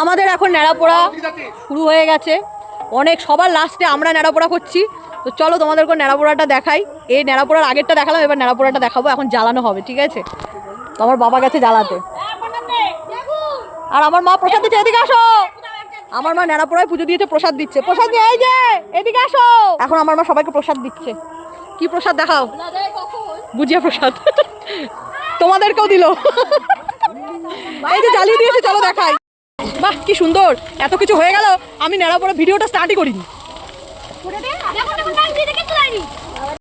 আমাদের এখন নেড়াপোড়া শুরু হয়ে গেছে, অনেক সবার লাস্টে আমরা নেড়াপোড়া করছি। তো চলো তোমাদেরকে নেড়াপোড়াটা দেখাই। এই নেড়াপোড়ার আগেরটা দেখালাম, এবার নেড়াপোড়াটা দেখাবো। এখন জ্বালানো হবে, ঠিক আছে? তো আমার বাবা গেছে জ্বালাতে, আর আমার মা প্রসাদ দিচ্ছে। এদিকে আসো, আমার মা নেড়াপোড়ায় পুজো দিয়েছে, প্রসাদ দিচ্ছে। প্রসাদ দিয়ে এই যে এদিকে আসো। এখন আমার মা সবাইকে প্রসাদ দিচ্ছে। কি প্রসাদ দেখাও? গুজিয়া প্রসাদ। তোমাদেরকেও দিল। এই যে জ্বালিয়ে দিয়েছে, চলো দেখাই। বাহ কি সুন্দর, এত কিছু হয়ে গেল, আমি নেড়াপোড়া ভিডিওটা স্টার্টই করিনি।